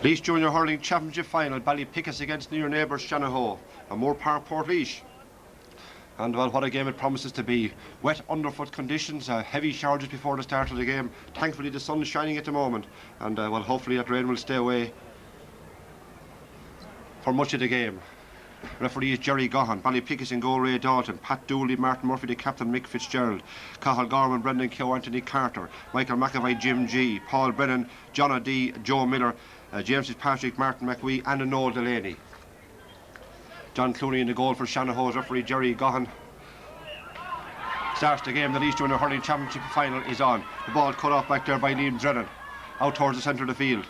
Laois Junior Hurling Championship Final, Ballypickas against near neighbours Shanahoe, and Moore Park, Portlaoise. And well, what a game it promises to be. Wet underfoot conditions, heavy showers just before the start of the game. Thankfully the sun is shining at the moment, and well, hopefully that rain will stay away for much of the game. Referee is Jerry Gahan. Ballypickas in goal, Ray Dalton. Pat Dooley, Martin Murphy, the captain, Mick Fitzgerald. Cathal Gorman, Brendan Keogh, Anthony Carter. Michael McAvoy, Jim G. Paul Brennan, John D. Joe Miller, James Fitzpatrick, Martin McWee, and Noel Delaney. John Clooney in the goal for Shanahoe's referee Jerry Gahan. Starts the game. The Laois Junior Hurling Championship Final is on. The ball cut off back there by Liam Drennan, out towards the centre of the field.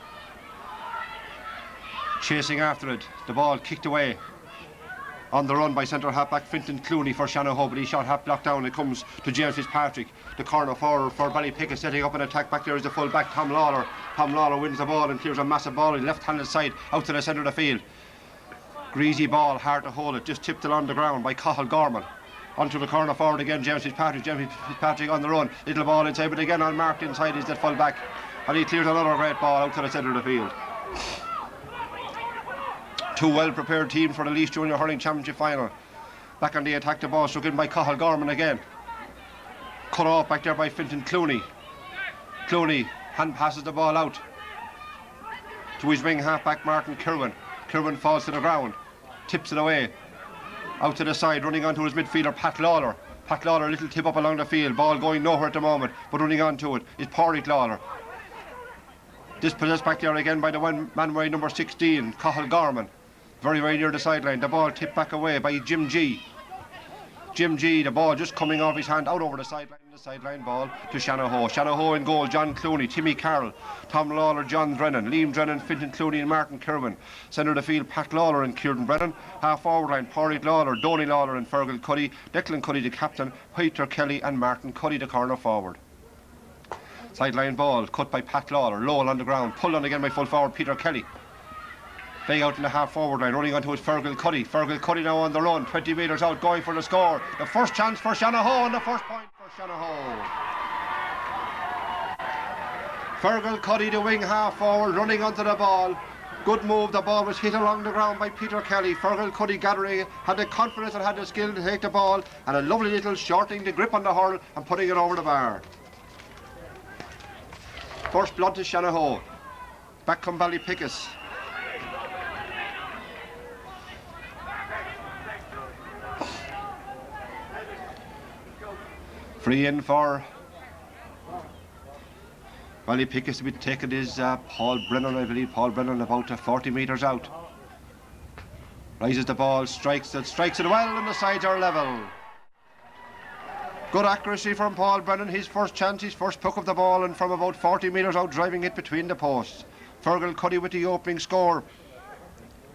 Chasing after it, the ball kicked away. On the run by centre half-back Fintan Clooney for Shanahoe, but he shot half blocked down. It comes to James Fitzpatrick, the corner forward for Ballypickas, setting up an attack. Back there is the full-back Tom Lawler. Tom Lawler wins the ball and clears a massive ball on the left-handed side out to the centre of the field. Greasy ball, hard to hold it, just tipped it on the ground by Cathal Gorman. Onto the corner forward again, James Fitzpatrick on the run. Little ball inside, but again unmarked inside is that full-back. And he clears another great ball out to the centre of the field. Two well-prepared teams for the Laois Junior Hurling Championship Final. Back on the attack, the ball struck in by Cathal Gorman again. Cut off back there by Fintan Clooney. Clooney hand passes the ball out to his wing half-back Martin Kirwan. Kirwan falls to the ground, tips it away. Out to the side, running onto his midfielder Pat Lawler. Pat Lawler, a little tip up along the field. Ball going nowhere at the moment, but running onto it is Pádraig Lawler. Dispossessed back there again by the one man wearing number 16, Cathal Gorman. Very, very near the sideline. The ball tipped back away by Jim G. Jim G, the ball just coming off his hand, out over the sideline ball to Shanahoe. Shanahoe in goal, John Clooney, Timmy Carroll, Tom Lawler, John Drennan, Liam Drennan, Fintan Clooney and Martin Kirwan. Centre of the field, Pat Lawler and Kieran Brennan. Half forward line, Pádraig Lawler, Donny Lawler and Fergal Cuddy, Declan Cuddy the captain, Peter Kelly and Martin Cuddy the corner forward. Sideline ball, cut by Pat Lawler, low on the ground, pulled on again by full forward Peter Kelly. Playing out in the half-forward line, running onto his Fergal Cuddy. Fergal Cuddy now on the run, 20 metres out, going for the score. The first chance for Shanahoe and the first point for Shanahoe. Fergal Cuddy, the wing half-forward, running onto the ball. Good move, the ball was hit along the ground by Peter Kelly. Fergal Cuddy gathering, had the confidence and had the skill to take the ball, and a lovely little shortening the grip on the hurl and putting it over the bar. First blood to Shanahoe. Back come Ballypickas. Free in for Ballypickas to be taken is Paul Brennan, I believe. Paul Brennan about 40 metres out. Rises the ball, strikes it well, and the sides are level. Good accuracy from Paul Brennan, his first chance, his first puck of the ball, and from about 40 metres out, driving it between the posts. Fergal Cuddy with the opening score.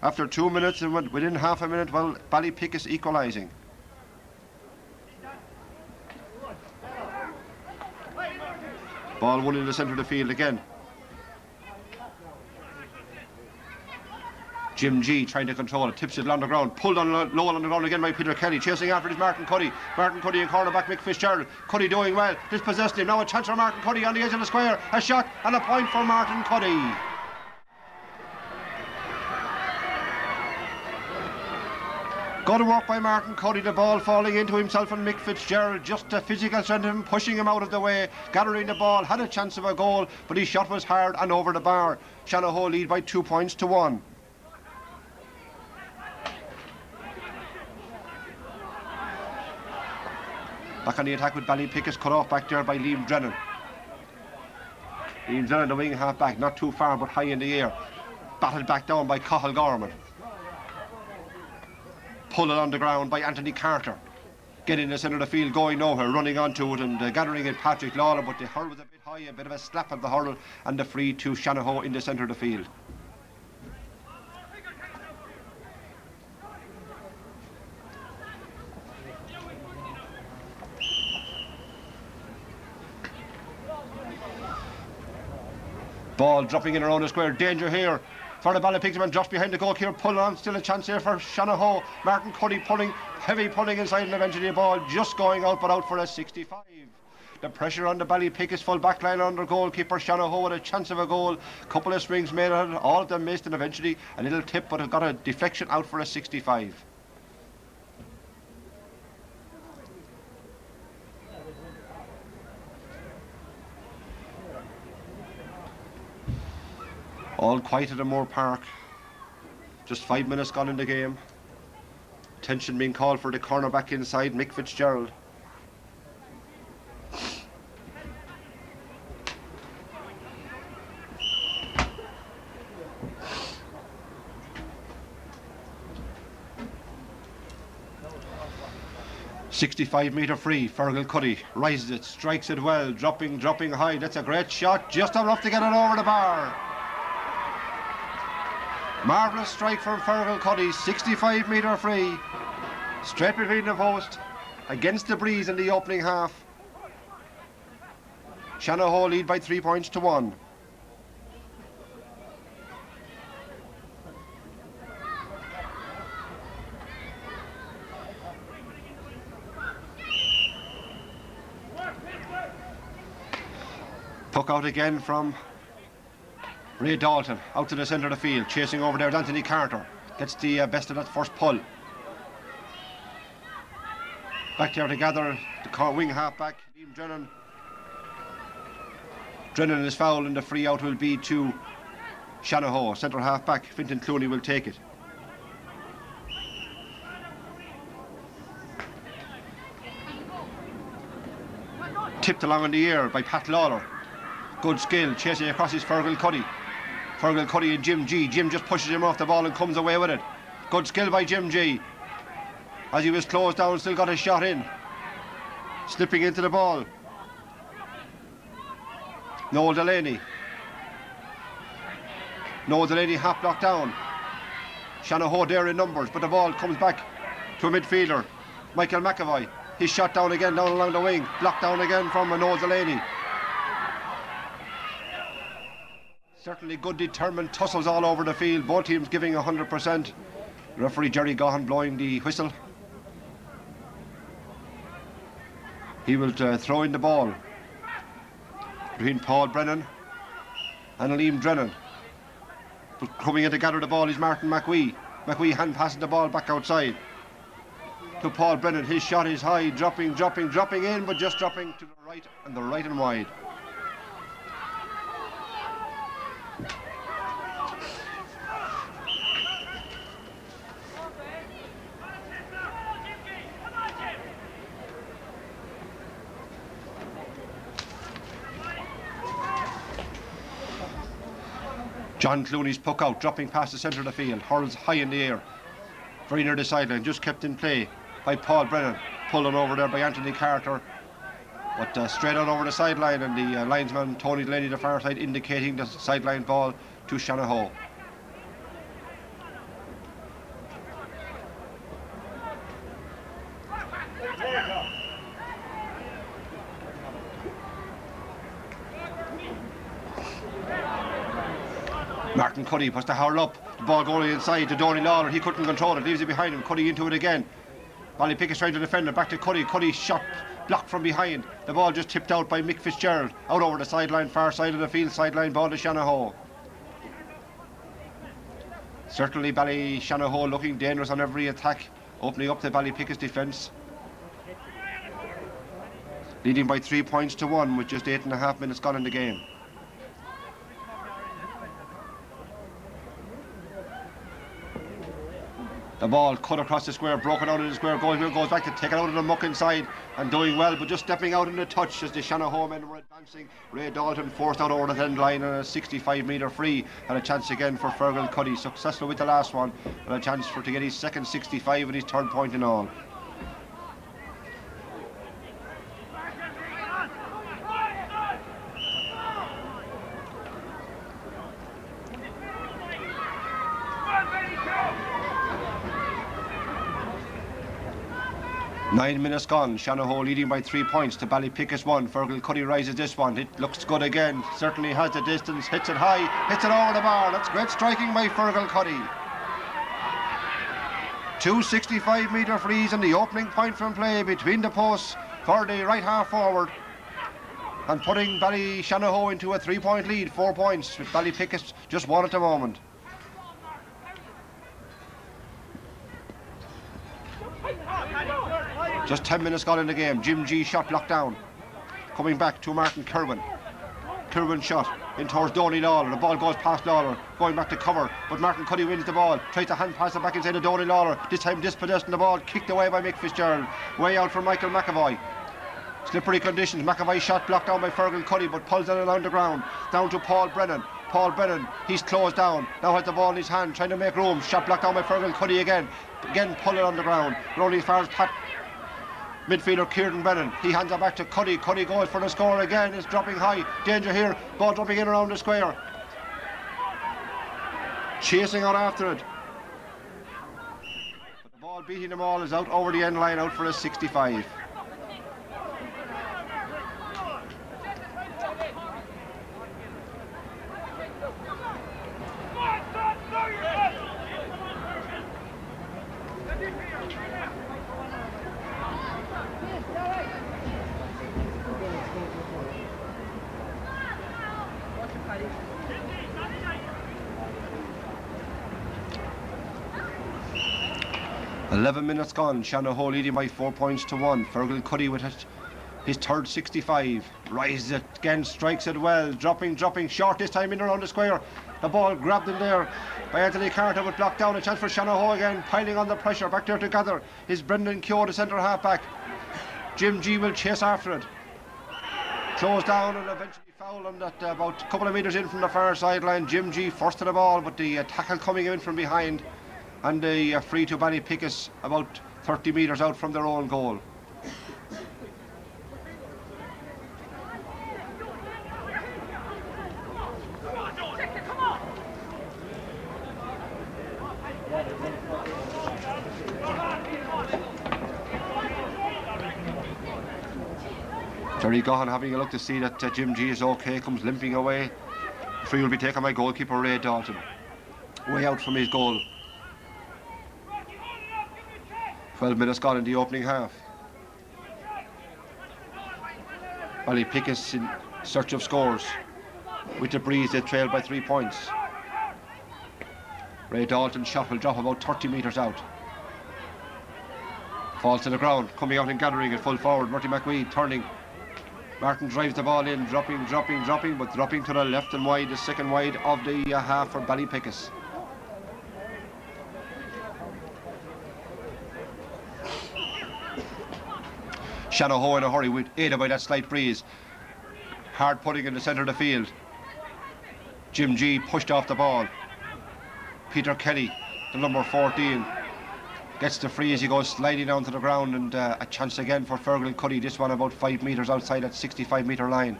After 2 minutes and within half a minute, well, Ballypickas equalising. Ball won in the centre of the field again. Jim G trying to control it, tips it along the ground, pulled on low on the ground again by Peter Kelly, chasing after his Martin Cuddy. Martin Cuddy in cornerback Mick Fitzgerald. Cuddy doing well, dispossessed him. Now a chance for Martin Cuddy on the edge of the square. A shot and a point for Martin Cuddy. Good work by Martin Cuddy, the ball falling into himself and Mick Fitzgerald, just the physical strength of him, pushing him out of the way, gathering the ball, had a chance of a goal, but his shot was hard and over the bar. Shanahoe lead by 2 points to 1. Back on the attack with Ballypickas, cut off back there by Liam Drennan. Liam Drennan, the wing half back, not too far but high in the air. Battled back down by Cathal Gorman. Pulled on the ground by Anthony Carter. Getting in the centre of the field, going nowhere, running onto it and gathering it Pádraig Lawler, but the hurl was a bit high, a bit of a slap at the hurl, and the free to Shanahoe in the centre of the field. Ball dropping in around the square, danger here for the Ballypickas man just behind the goal here, pulling on, still a chance here for Shanahoe. Martin Cuddy pulling, Heavy pulling inside and eventually the ball just going out but out for a 65. The pressure on the Ballypickas full back line under goalkeeper Shanahoe with a chance of a goal. Couple of swings made on it, all of them missed, and eventually a little tip, but it got a deflection out for a 65. All quiet at the Moore Park. Just 5 minutes gone in the game. Attention being called for the cornerback inside, Mick Fitzgerald. .65-metre free, Fergal Cuddy rises it, strikes it well, dropping high. That's a great shot, just enough to get it over the bar. Marvellous strike from Fergal Cuddy, 65-metre free, straight between the post, against the breeze in the opening half. Shanahoe lead by 3 points to 1. Puck out again from Ray Dalton, out to the centre of the field, chasing over there with Anthony Carter. Gets the best of that first pull. Back there to gather the wing half back, Liam Drennan. Drennan is foul and the free out will be to Shanahoe. Centre half back, Fintan Clooney will take it. Tipped along in the air by Pat Lawler. Good skill, chasing across his Fergal Cuddy. Fergal Cuddy and Jim G. Jim just pushes him off the ball and comes away with it. Good skill by Jim G. As he was closed down, still got a shot in. Slipping into the ball. Noel Delaney. Noel Delaney half blocked down. Shanahoe there in numbers, but the ball comes back to a midfielder, Michael McAvoy. He's shot down again, down along the wing. Blocked down again from Noel Delaney. Certainly good determined tussles all over the field, both teams giving 100%. Referee Jerry Gahan blowing the whistle. He will throw in the ball between Paul Brennan and Liam Drennan. But coming in to gather the ball is Martin McWee. McWee hand passing the ball back outside to Paul Brennan. His shot is high, dropping in, but just dropping to the right and wide. John Clooney's puck out, dropping past the centre of the field, hurls high in the air, very near the sideline, just kept in play by Paul Brennan, pulling over there by Anthony Carter, but straight out over the sideline, and the linesman Tony Delaney the far side indicating the sideline ball to Shanahoe. Martin Cuddy puts the hurl up, the ball going inside to Donny Lawler. He couldn't control it, leaves it behind him. Cuddy into it again. Ballypickas trying to defend it, back to Cuddy. Cuddy shot, blocked from behind. The ball just tipped out by Mick Fitzgerald, out over the sideline, far side of the field, sideline ball to Shanahoe. Certainly Shanahoe looking dangerous on every attack, opening up the Ballypickas defence. Leading by 3 points to 1 with just 8.5 minutes gone in the game. The ball cut across the square, broken out of the square, goes back to take it out of the muck inside and doing well, but just stepping out in the touch as the Shanahoe men were advancing. Ray Dalton forced out over the end line and a 65-metre free, and a chance again for Fergal Cuddy, successful with the last one, and a chance to get his second 65 and his third point in all. Nine minutes gone, Shanahoe leading by 3 points to Ballypickas 1. Fergal Cuddy rises this one, it looks good again, certainly has the distance, hits it high, hits it over the bar. That's great striking by Fergal Cuddy. Two 65-metre frees and the opening point from play between the posts for the right half forward. And putting Shanahoe into a 3-point lead, 4 points, with Ballypickas just one at the moment. Just 10 minutes gone in the game. Jim G shot blocked down. Coming back to Martin Kirwan. Kirwan shot in towards Donny Lawler. The ball goes past Lawler, going back to cover, but Martin Cuddy wins the ball, tries to hand pass it back inside of Donny Lawler. This time dispossessed the ball, kicked away by Mick Fitzgerald. Way out for Michael McAvoy. Slippery conditions. McAvoy shot blocked down by Fergal Cuddy, but pulls it along the ground. Down to Paul Brennan. Paul Brennan, he's closed down. Now has the ball in his hand, trying to make room. Shot blocked down by Fergal Cuddy again. Again, pull it on the ground. Rolling as far as midfielder Kieran Brennan. He hands it back to Cuddy. Cuddy goes for the score again. It's dropping high. Danger here. Ball dropping in around the square. Chasing on after it. But the ball beating them all is out over the end line, out for a 65. Eleven minutes gone. Shanahoe leading by 4 points to 1. Fergal Cuddy with his third 65. Rises it again, strikes it well. Dropping short this time in around the square. The ball grabbed in there by Anthony Carter, but blocked down. A chance for Shanahoe again, piling on the pressure. Back there together is Brendan Keogh, the centre half back. Jim G will chase after it. Closed down and eventually foul on that about a couple of metres in from the far sideline. Jim G first to the ball, but the tackle coming in from behind. And the free to Ballypickas about 30 metres out from their own goal. Terry Gahan having a look to see that Jim G is okay, comes limping away. The free will be taken by goalkeeper Ray Dalton. Way out from his goal. 12 minutes gone in the opening half. Ballypickas in search of scores. With the breeze, they trail by 3 points. Ray Dalton's shot will drop about 30 metres out. Falls to the ground, coming out and gathering it full forward. Murty McWee turning. Martin drives the ball in, dropping, but dropping to the left and wide, the second wide of the half for Ballypickas. Shanahoe in a hurry, with aided by that slight breeze. Hard putting in the centre of the field. Jim G pushed off the ball. Peter Kelly, the number 14, gets the free as he goes sliding down to the ground, and a chance again for Fergal Cuddy, this one about 5 metres outside that 65-metre line.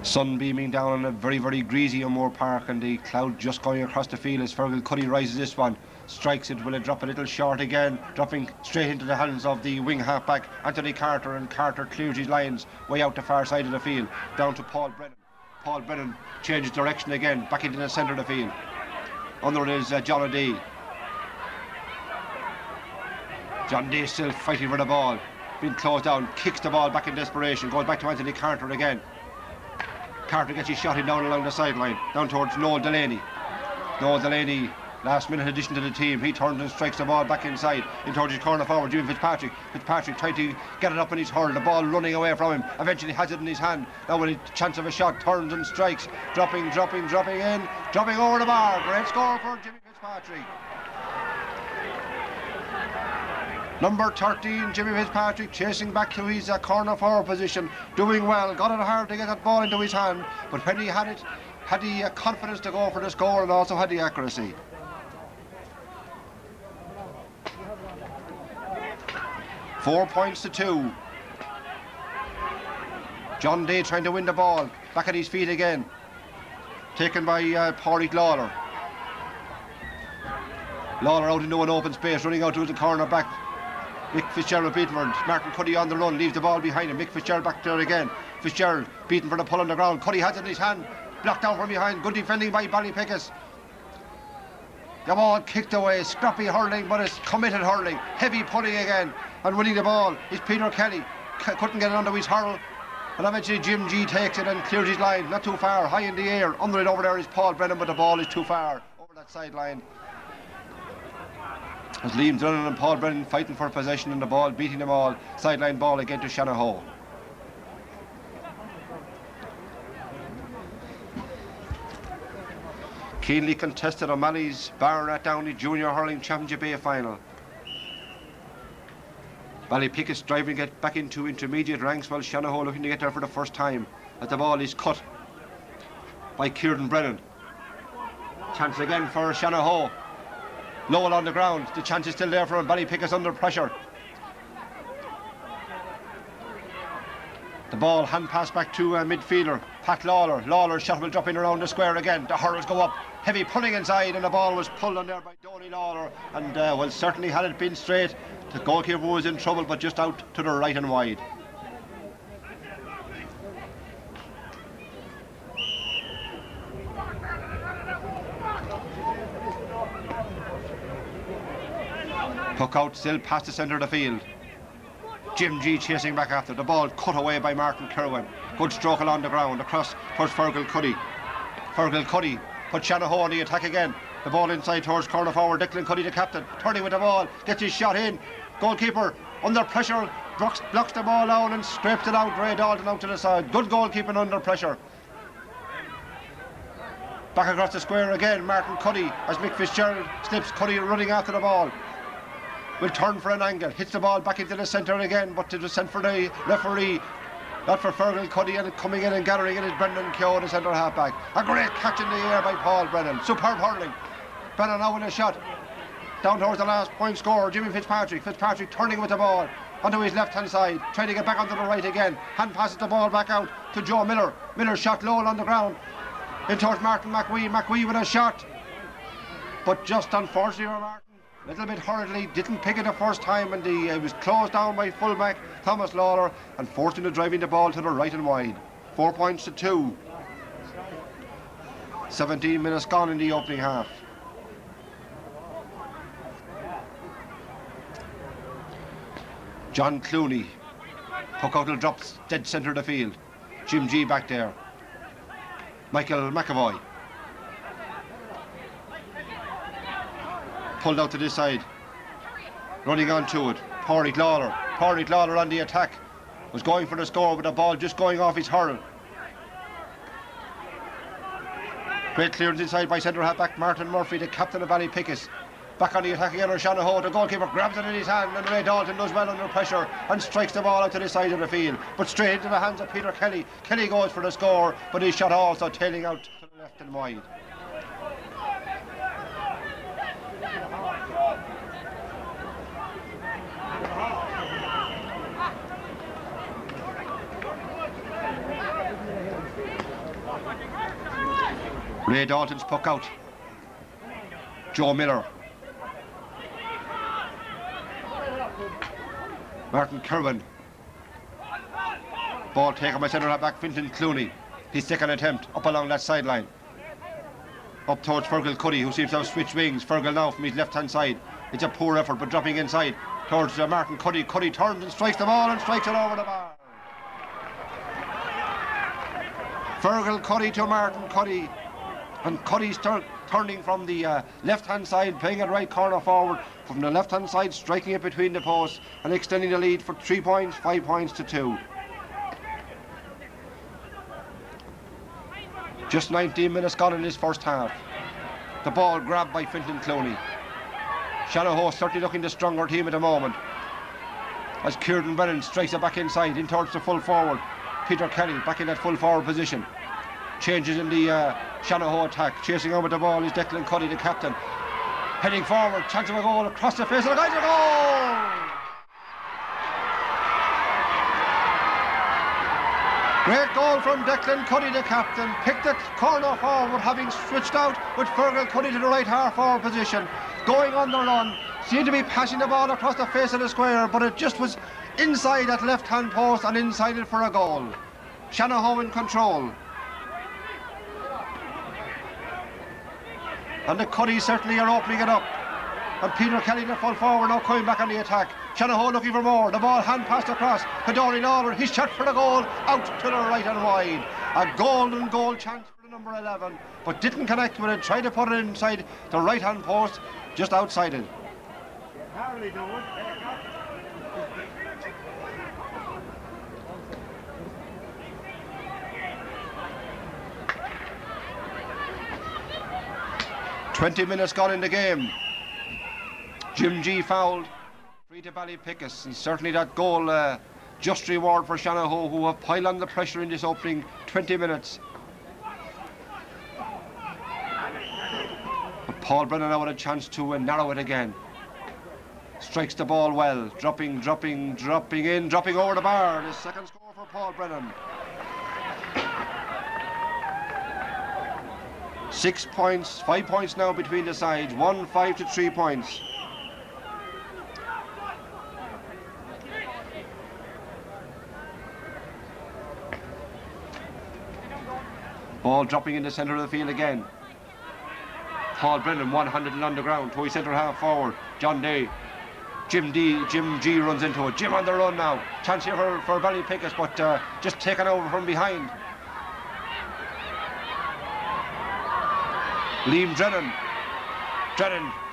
Sun beaming down on a very, very greasy O'Moore Park, and the cloud just going across the field as Fergal Cuddy rises this one. Strikes it, will it drop a little short again, dropping straight into the hands of the wing half-back Anthony Carter, and Carter clears his lines way out the far side of the field, down to Paul Brennan. Paul Brennan changes direction again, back into the centre of the field. Under it is John O'Dea. John O'Dea still fighting for the ball, being closed down, kicks the ball back in desperation, goes back to Anthony Carter again. Carter gets his shot in down along the sideline, down towards Noel Delaney. Noel Delaney, last minute addition to the team, he turns and strikes the ball back inside, in towards his corner forward, Jimmy Fitzpatrick. Fitzpatrick tried to get it up in his hurl, the ball running away from him, eventually has it in his hand. Now with a chance of a shot, turns and strikes, dropping in, dropping over the bar. Great score for Jimmy Fitzpatrick. Number 13, Jimmy Fitzpatrick, chasing back to his corner forward position, doing well, got it hard to get that ball into his hand, but when he had it, had the confidence to go for the score and also had the accuracy. Four points to 2. John Day trying to win the ball, back at his feet again, taken by Pádraig Lawler. Lawler out into an open space, running out to the corner back. Mick Fitzgerald beaten for it. Martin Cuddy on the run, leaves the ball behind him. Mick Fitzgerald back there again. Fitzgerald beaten for the pull on the ground. Cuddy has it in his hand, blocked out from behind. Good defending by Ballypickas. The ball kicked away, scrappy hurling, but it's committed hurling. Heavy pulling again, and winning the ball is Peter Kelly. Couldn't get it under his hurl, and eventually Jim G takes it and clears his line. Not too far, high in the air. Under it over there is Paul Brennan, but the ball is too far over that sideline. As Liam Drennan and Paul Brennan fighting for possession and the ball, beating them all. Sideline ball again to Shanahoe. Keenly contested O'Malley's Baronet Downey Junior Hurling Championship A final. Ballypickas driving it back into intermediate ranks while Shanahoe looking to get there for the first time. As the ball is cut by Kieran Brennan. Chance again for Shanahoe. Lowell on the ground. The chance is still there for him. Ballypickas under pressure. The ball hand pass back to midfielder Pat Lawler. Lawler's shot will drop in around the square again. The hurls go up. Heavy pulling inside, and the ball was pulled on there by Donny Lawler. And well, certainly had it been straight, the goalkeeper was in trouble, but just out to the right and wide. Puck out still past the centre of the field. Jim G chasing back after. The ball cut away by Martin Kerwin. Good stroke along the ground across towards Fergal Cuddy. Fergal Cuddy put Shanahoe on the attack again. The ball inside towards corner forward. Declan Cuddy, the captain, turning with the ball, gets his shot in. Goalkeeper under pressure, blocks the ball down and scrapes it out. Ray Dalton out to the side. Good goalkeeping under pressure. Back across the square again, Martin Cuddy as Mick Fitzgerald slips. Cuddy running after the ball. Will turn for an angle, hits the ball back into the centre again, but it was sent for the referee. Not for Fergal Cuddy, and coming in and gathering it is Brendan Keogh, the centre half back. A great catch in the air by Paul Brennan. Superb hurling. Brennan now with a shot. Down towards the last point scorer, Jimmy Fitzpatrick. Fitzpatrick turning with the ball onto his left hand side, trying to get back onto the right again. Hand passes the ball back out to Joe Miller. Miller shot low on the ground. In towards Martin McWee. McWee with a shot. But just unfortunately for Martin, a little bit hurriedly, didn't pick it the first time, and he was closed down by fullback Thomas Lawler and forced into driving the ball to the right and wide. 4 points to 2. 17 minutes gone in the opening half. John Clooney. Puck out, drops dead centre of the field. Jim G back there. Michael McAvoy. Pulled out to this side. Running on to it. Pádraig Lawler. Pádraig Lawler on the attack. Was going for the score with the ball just going off his hurl. Great clearance inside by centre half-back Martin Murphy, the captain of Ballypickas. Back on the attack again, Shanahoe. The goalkeeper grabs it in his hand, and Ray Dalton does well under pressure and strikes the ball out to the side of the field, but straight into the hands of Peter Kelly. Kelly goes for the score, but his shot also tailing out to the left and wide. Ray Dalton's puck out. Joe Miller. Martin Kerwin. Ball taken by centre back Fintan Clooney. His second attempt up along that sideline. Up towards Fergal Cuddy, who seems to have switched wings. Fergal now from his left hand side. It's a poor effort, but dropping inside towards Martin Cuddy. Cuddy turns and strikes the ball and strikes it over the bar. Fergal Cuddy to Martin Cuddy. And Cuddy's turning from the left-hand side, playing it right corner forward, from the left-hand side, striking it between the posts and extending the lead for 3 points, 5 points to 2. Just 19 minutes gone in this first half. The ball grabbed by Fintan Clooney. Shanahoe certainly looking the stronger team at the moment. As Kieran Brennan strikes it back inside, in towards the full forward. Peter Kelly back in that full forward position. Changes in the Shanahoe attack. Chasing over the ball is Declan Cuddy, the captain. Heading forward, chance of a goal across the face of the guys, a goal! Great goal from Declan Cuddy, the captain. Picked it corner forward, having switched out with Fergal Cuddy to the right half forward position. Going on the run, seemed to be passing the ball across the face of the square, but it just was inside that left-hand post and inside it for a goal. Shanahoe in control. And the Cuddies certainly are opening it up. And Peter Kelly the full forward now coming back on the attack. Shanahoe looking for more. The ball hand passed across. Cadori Lawler, his shot for the goal, out to the right and wide. A golden goal chance for the number 11, but didn't connect with it. Tried to put it inside the right-hand post, just outside it. 20 minutes gone in the game. Jim G fouled. Free to Ballypickas, and certainly that goal just reward for Shanahoe, who have piled on the pressure in this opening 20 minutes. But Paul Brennan now had a chance to narrow it again. Strikes the ball well, dropping in, dropping over the bar. The second score for Paul Brennan. 6 points, 5 points now between the sides. 1-5 to 3 points. Ball dropping in the centre of the field again. Paul Brennan one-handed on the ground to his centre half forward. John Day. Jim G runs into it. Jim on the run now. Chance here for Ballypickas, but just taken over from behind. Liam Drennan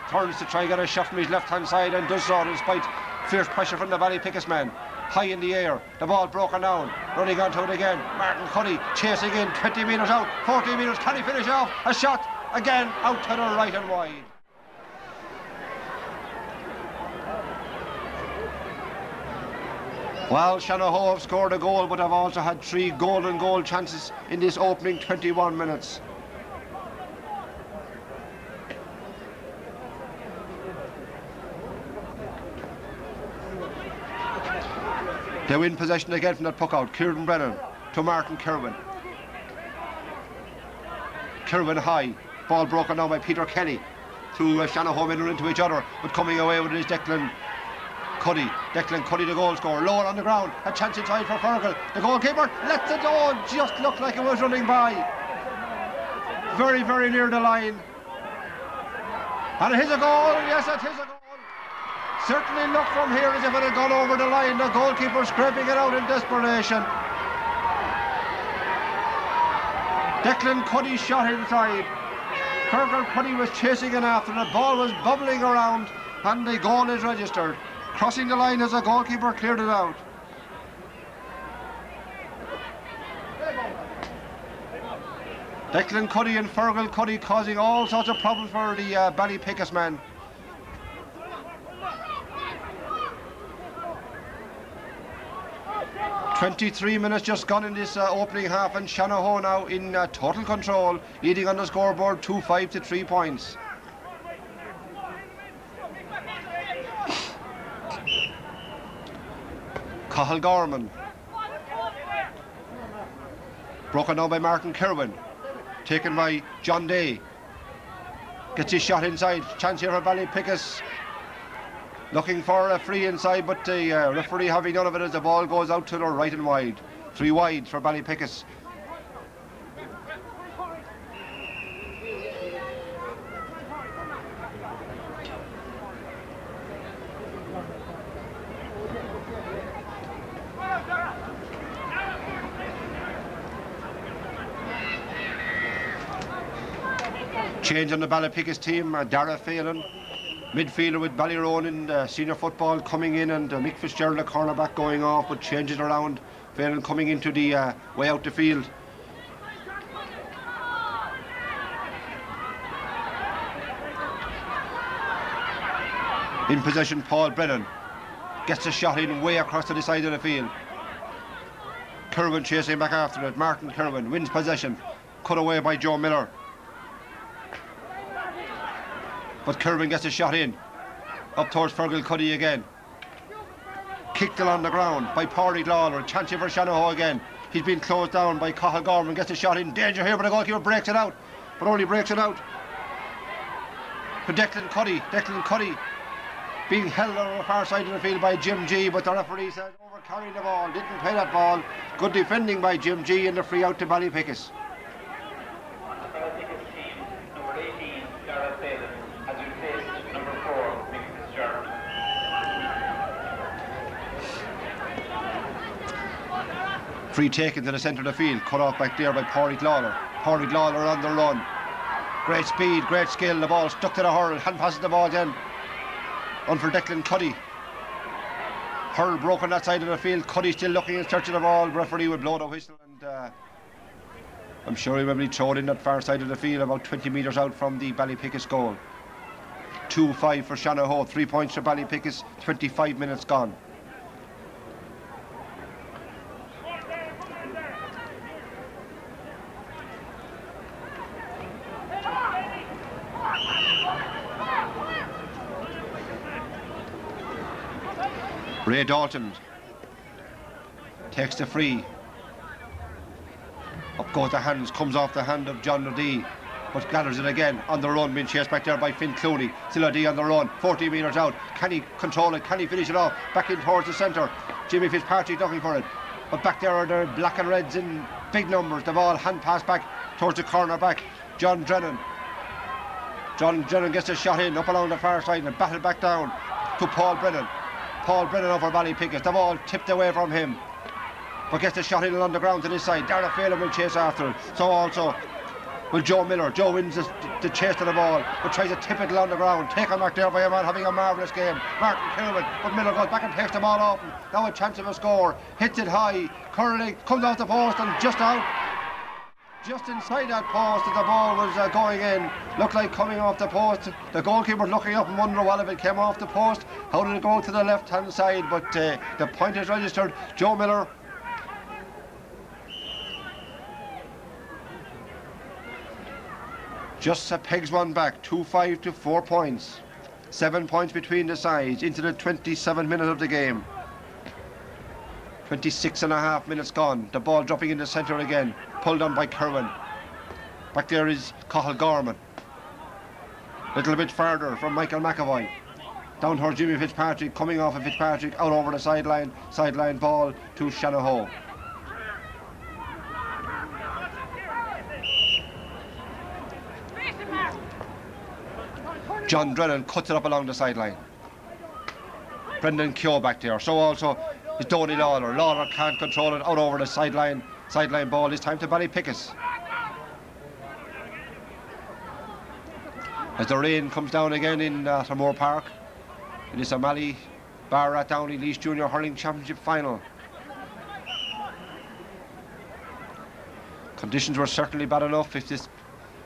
turns to try and get a shot from his left-hand side and does so despite fierce pressure from the Ballypickas man. High in the air, the ball broken down, running onto it again. Martin Cuddy chasing in, 20 metres out, 40 metres, can he finish off? A shot, again, out to the right and wide. Well, Shanahoe have scored a goal, but have also had 3 golden goal chances in this opening 21 minutes. They win possession again from that puck out. Kieran Brennan to Martin Kirwan. Kirwan high. Ball broken down by Peter Kelly. Two Shanahoe men run into each other, but coming away with it is Declan Cuddy. Declan Cuddy, the goal scorer. Lower on the ground. A chance inside for Fergal. The goalkeeper lets it go. Just looked like it was running by. Very, very near the line. And it is a goal. Yes, it is a goal. Certainly looked from here as if it had gone over the line. The goalkeeper scraping it out in desperation. Declan Cuddy shot inside. Fergal Cuddy was chasing it after. The ball was bubbling around and the goal is registered. Crossing the line as the goalkeeper cleared it out. Declan Cuddy and Fergal Cuddy causing all sorts of problems for the Ballypickas man. 23 minutes just gone in this opening half, and Shanahoe now in total control, leading on the scoreboard 2-5 to 3 points. Cathal Gorman. Broken down by Martin Kirwan. Taken by John Day. Gets his shot inside. Chance here for Ballypickas. Looking for a free inside, but the referee having none of it as the ball goes out to the right and wide. 3 wide for Ballypickas. Change on the Ballypickas team, Dara Phelan. Midfielder with Ballyroan in senior football coming in, and Mick Fitzgerald, a cornerback, going off, but changes around. Phelan coming into the way out the field. In possession, Paul Brennan gets a shot in way across to the side of the field. Kirwan chasing back after it. Martin Kirwan wins possession, cut away by Joe Miller. But Kirwan gets a shot in. Up towards Fergal Cuddy again. Kicked along the ground by Pádraig Lawler. Chance for Shanahoe again. He's been closed down by Cathal Gorman. Gets a shot in. Danger here, but the goalkeeper breaks it out. But only breaks it out. For Declan Cuddy. Declan Cuddy being held on the far side of the field by Jim G, but the referee said overcarrying the ball, didn't play that ball. Good defending by Jim G and the free out to Ballypickas. Free taken to the centre of the field, cut off back there by Pádraig Lawler. Pádraig Lawler on the run. Great speed, great skill, the ball stuck to the hurl, hand passes the ball then on for Declan Cuddy. Hurl broke on that side of the field, Cuddy still looking in search of the ball, referee would blow the whistle, and I'm sure he will be thrown in that far side of the field about 20 metres out from the Ballypickas goal. 2-5 for Shanahoe, 3 points for Ballypickas, 25 minutes gone. Ray Dalton takes the free. Up goes the hands, comes off the hand of John O'Dea, but gathers it again on the run, being chased back there by Finn Clooney. Still O'Dea on the run, 40 metres out. Can he control it? Can he finish it off? Back in towards the centre. Jimmy Fitzpatrick looking for it. But back there are the black and reds in big numbers. The ball hand pass back towards the corner back. John Drennan. John Drennan gets a shot in up along the far side and battled back down to Paul Brennan. Paul Brennan over Ballypickas. The ball tipped away from him, but gets the shot in on the ground to this side. Darragh Phelan will chase after it. So also will Joe Miller. Joe wins the chase to the ball, but tries to tip it along the ground. Taken back there by a man having a marvellous game, Martin Kilman. But Miller goes back and takes the ball off him. Now a chance of a score. Hits it high. Curling comes off the post and just out. Just inside that post that the ball was going in. Looked like coming off the post. The goalkeeper looking up and wondering what if it came off the post. How did it go to the left hand side? But the point is registered. Joe Miller. Just pegs one back. 2-5 to 4 points. 7 points between the sides into the 27th minute of the game. 26 and a half minutes gone. The ball dropping in the centre again. Pulled on by Kerwin. Back there is Cathal Gorman. Little bit further from Michael McAvoy. Down towards Jimmy Fitzpatrick. Coming off of Fitzpatrick. Out over the sideline. Sideline ball to Shanahoe. John Drennan cuts it up along the sideline. Brendan Keogh back there. So also is Donny Lawler. Lawler can't control it. Out over the sideline. Sideline ball this time to Ballypickas. As the rain comes down again in Moore Park, it is O'Malley Bar Downey Laois Junior Hurling Championship final. Conditions were certainly bad enough,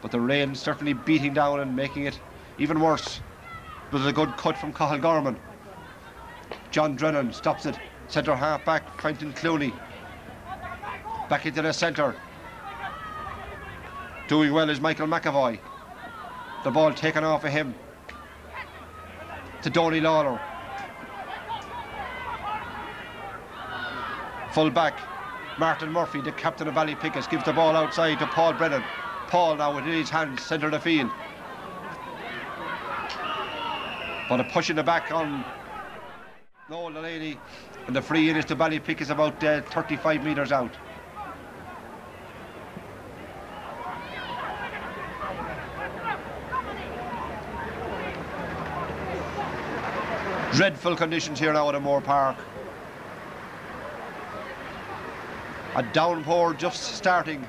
but the rain certainly beating down and making it even worse. It was a good cut from Cathal Gorman. John Drennan stops it. Centre half back, Quentin Clooney. Back into the centre. Doing well is Michael McAvoy. The ball taken off of him to Donny Lawler. Full back, Martin Murphy, the captain of Ballypickas, gives the ball outside to Paul Brennan. Paul now within his hands, centre of the field. But a push in the back on Noel Delaney, and the free in is to Ballypickas about 35 metres out. Dreadful conditions here now at Moore Park. A downpour just starting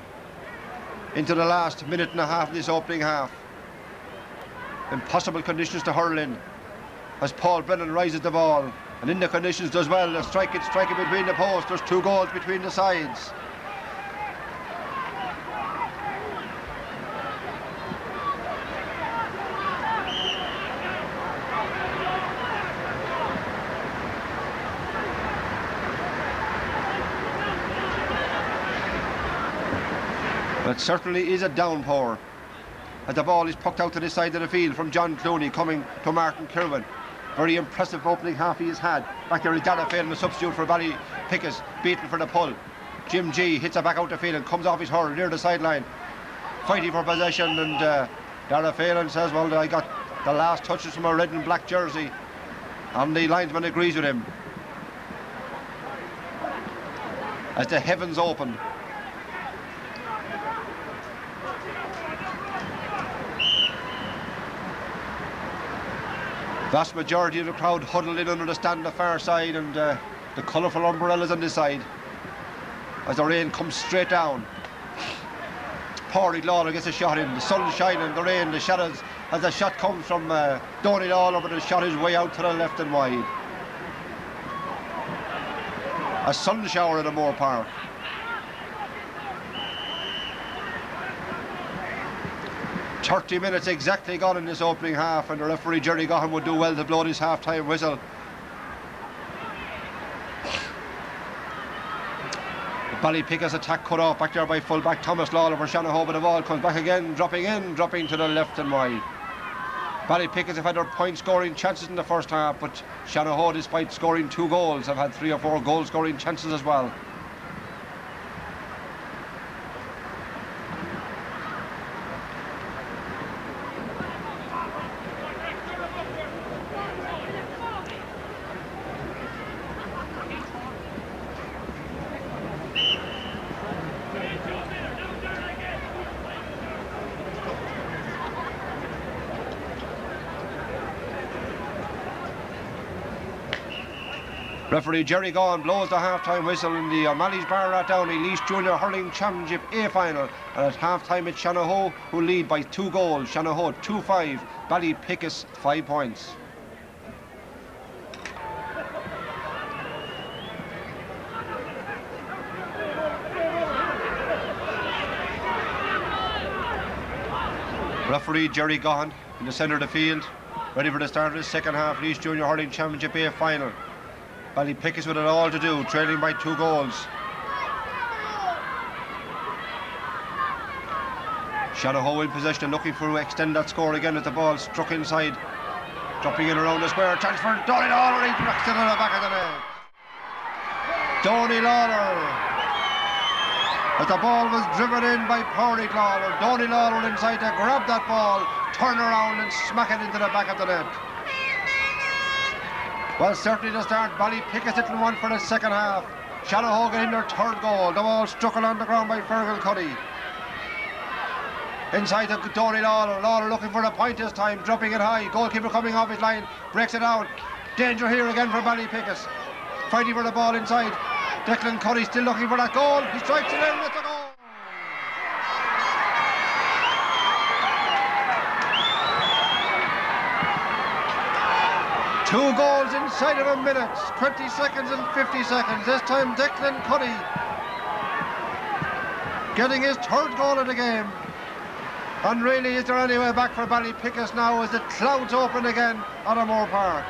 into the last minute and a half of this opening half. Impossible conditions to hurl in as Paul Brennan rises the ball, and in the conditions does well. Strike it between the posts. There's 2 goals between the sides. It certainly is a downpour as the ball is pucked out to the side of the field from John Clooney coming to Martin Kirwan. Very impressive opening half he has had. Back there is Darragh Phelan, the substitute for Ballypickas, beaten for the pull. Jim G hits it back out the field and comes off his hurl near the sideline, fighting for possession, and Darragh Phelan says, well, I got the last touches from a red and black jersey And the linesman agrees with him. As the heavens open. Vast majority of the crowd huddled in under the stand on the far side, and the colourful umbrellas on this side as the rain comes straight down. Pádraig Lawler gets a shot in, the sun shining, the rain, the shadows, as the shot comes from Donny Lawler, but the shot is way out to the left and wide. A sun shower at Moore Park. "30 minutes exactly gone in this opening half, and the referee Jerry Gahan would do well to blow this half-time whistle. The Ballypickas attack cut off back there by full-back Thomas Lawler for Shanahoe, but the ball comes back again, dropping to the left and wide. Ballypickas have had their point-scoring chances in the first half, but Shanahoe, despite scoring 2 goals, have had 3 or 4 goal-scoring chances as well. Referee Jerry Gahan blows the half-time whistle in the O'Malley's Bar at Downey Laois Junior Hurling Championship A final, and at half-time it's Shanahoe who lead by 2 goals. Shanahoe 2-5, Ballypickas 5 points. Referee Jerry Gahan in the centre of the field, ready for the start of the second half Laois Junior Hurling Championship A final. Ballypickas with it all to do, trailing by 2 goals. Shanahoe in possession, looking to extend that score again as the ball struck inside. Dropping in around the square, chance for Donny Lawler, he knocks it on the back of the net. Donny Lawler. As the ball was driven in by Pádraig Lawler, Donny Lawler inside to grab that ball, turn around and smack it into the back of the net. Well, certainly to start, Ballypickas hitting one for the second half. Shanahoe getting their 3rd goal. The ball struck along the ground by Fergal Cuddy. Inside to Donny Lawler. Lawler looking for the point this time, dropping it high. Goalkeeper coming off his line, breaks it out. Danger here again for Ballypickas. Fighting for the ball inside. Declan Cuddy still looking for that goal. He strikes it in with the goal. 2 goals inside of a minute, 20 seconds and 50 seconds. This time Declan Cuddy getting his 3rd goal of the game. And really, is there any way back for Ballypickas now as the clouds open again at Moore Park?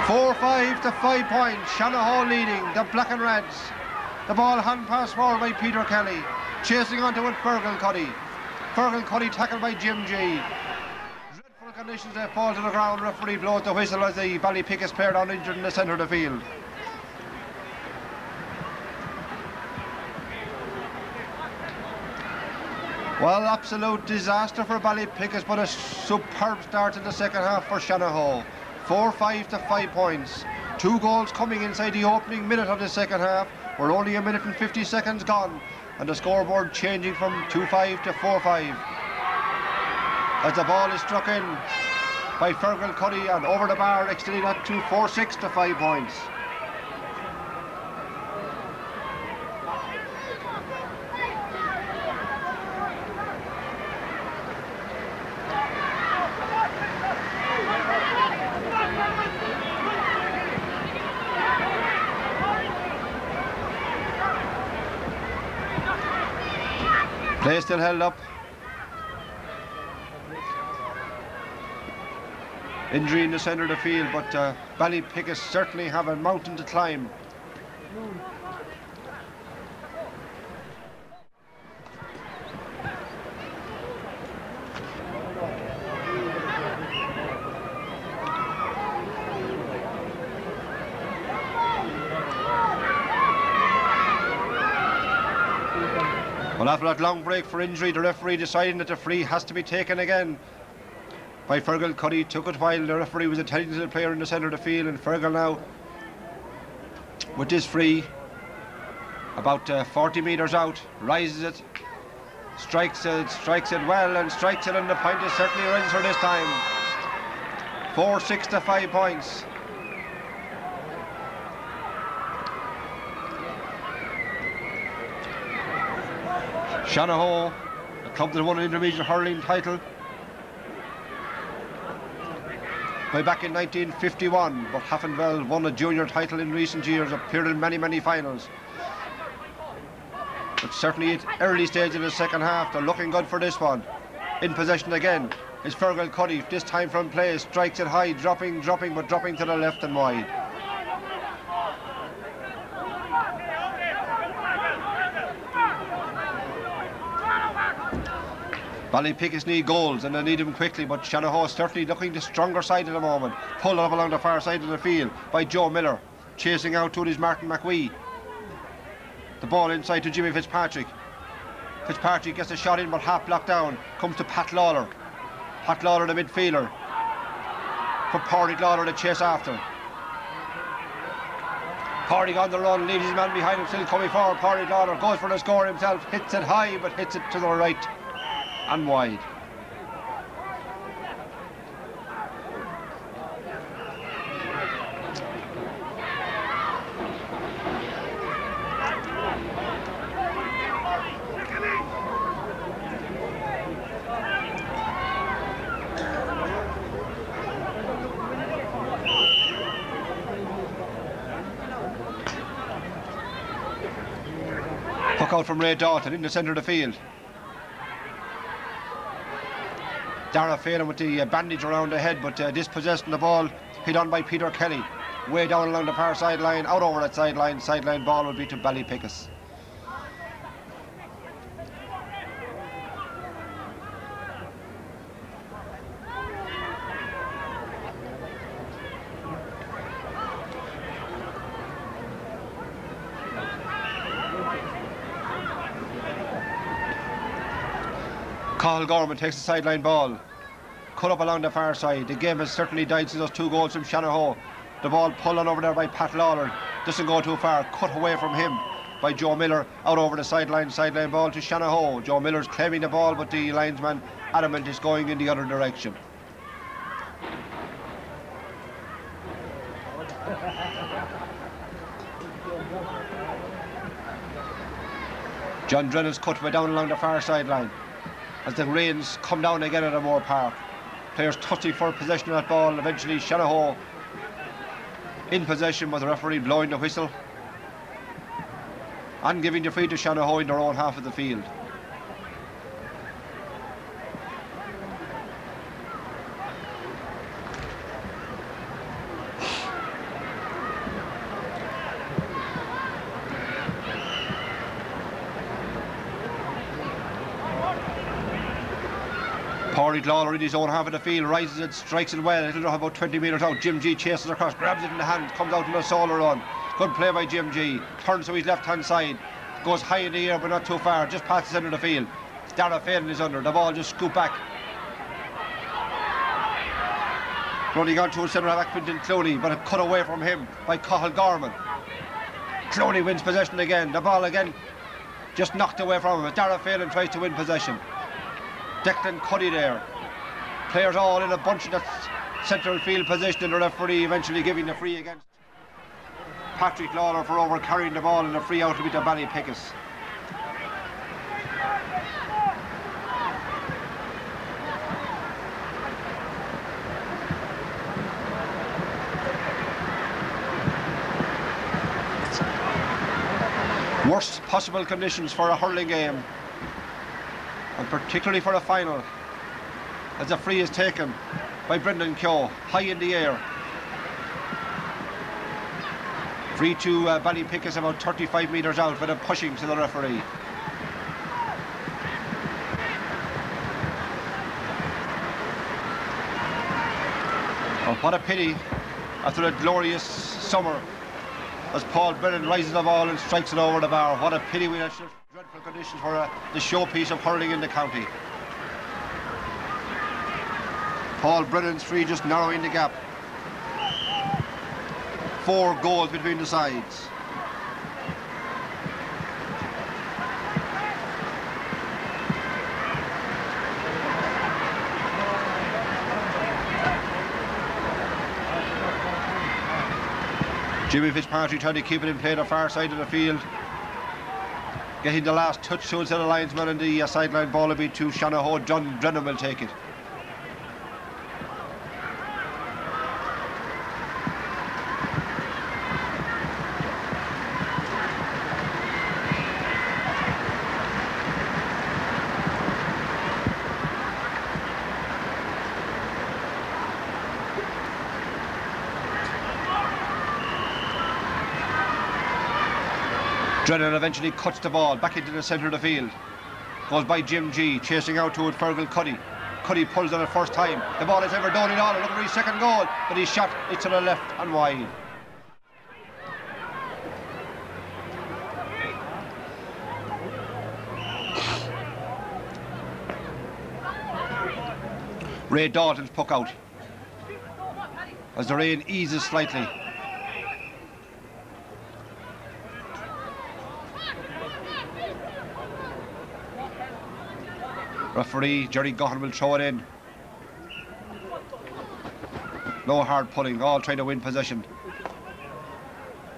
"4-5 to 5 points. Shanahoe leading, the black and reds. The ball hand pass forward by Peter Kelly. Chasing onto it, Fergal Cuddy. Fergal Cuddy tackled by Jim G. Dreadful conditions, they fall to the ground. Referee blows the whistle as the Ballypickas player down injured in the centre of the field. Well, absolute disaster for Ballypickas, but a superb start in the second half for Shanahoe. 4-5 to 5 points. 2 goals coming inside the opening minute of the second half. We're only a minute and 50 seconds gone, and the scoreboard changing from 2-5 to 4-5. As the ball is struck in by Fergal Cuddy and over the bar, extending that to 4-6 to 5 points. Play still held up. Injury in the centre of the field, but Ballypickas certainly have a mountain to climb. Well, after that long break for injury, the referee deciding that the free has to be taken again by Fergal Cuddy. Took it while the referee was attending to the player in the centre of the field, and Fergal now with this free about 40 metres out, rises it, strikes it well, and strikes it, and the point is certainly registered this time. 4-6 to 5 points. Shanahoe, a club that won an intermediate hurling title back in 1951, but haven't won a junior title in recent years, appeared in many finals. But certainly at early stage in the second half, they're looking good for this one. In possession again is Fergal Cuddy, this time from play, strikes it high, dropping to the left and wide. Ballypickas need goals and they need them quickly, but Shanahoe certainly looking the stronger side at the moment. Pulled up along the far side of the field by Joe Miller, chasing out to it is Martin McWee. The ball inside to Jimmy Fitzpatrick. Fitzpatrick gets a shot in but half blocked down. Comes to Pat Lawler. Pat Lawler the midfielder. For Pádraig Lawler to chase after. Pádraig on the run, leaves his man behind him, still coming forward. Pádraig Lawler goes for the score himself, hits it high but hits it to the right and wide. Puck out from Ray Dalton in the centre of the field. Dara Phelan with the bandage around the head, but dispossessing the ball, hit on by Peter Kelly. Way down along the far sideline, out over that sideline. Sideline ball will be to Ballypickas. Cathal Gorman takes the sideline ball, cut up along the far side. The game has certainly died since those 2 goals from Shanahoe. The ball pulled on over there by Pat Lawler, doesn't go too far, cut away from him by Joe Miller, out over the sideline ball to Shanahoe. Joe Miller's claiming the ball, but the linesman adamant is going in the other direction. John Drennan's cut way down along the far sideline as the rains come down again at Moore Park. Players touching for possession of that ball. Eventually Shanahoe in possession with the referee blowing the whistle and giving the free to Shanahoe in their own half of the field. Pádraig Lawler in his own half of the field, rises it, strikes it well, it'll know about 20 metres out. Jim G chases across, grabs it in the hand, comes out in a solo run. Good play by Jim G, turns to his left hand side, goes high in the air but not too far, just past the centre of the field. Dara Phelan is under, the ball just scooped back. Running on to centre back Quinton Clooney, but it cut away from him by Cathal Gorman. Clooney wins possession again, the ball again just knocked away from him. Dara Phelan tries to win possession. Declan Cuddy there. Players all in a bunch in that central field position, and the referee eventually giving the free against Pádraig Lawler for over carrying the ball, and the free out to be to Ballypickas. Worst possible conditions for a hurling game, and particularly for a final, as the free is taken by Brendan Keogh, high in the air. Free to Ballypickas about 35 metres out, with a pushing to the referee. Oh, what a pity, after a glorious summer, as Paul Brennan rises the ball and strikes it over the bar. What a pity, we had such dreadful conditions for the showpiece of hurling in the county. Paul Brennan's free just narrowing the gap. 4 goals between the sides. Jimmy Fitzpatrick trying to keep it in play the far side of the field. Getting the last touch to the linesman, and the sideline ball will be to Shanahoe. John Drennan will take it. Drennan eventually cuts the ball back into the centre of the field. Goes by Jim G, chasing out to it Fergal Cuddy. Cuddy pulls on it first time. The ball is ever done in all. Look at his second goal, but he's shot it to the left and wide. Ray Dalton's puck out as the rain eases slightly. Referee Jerry Gohan will throw it in. No hard pulling, all trying to win possession.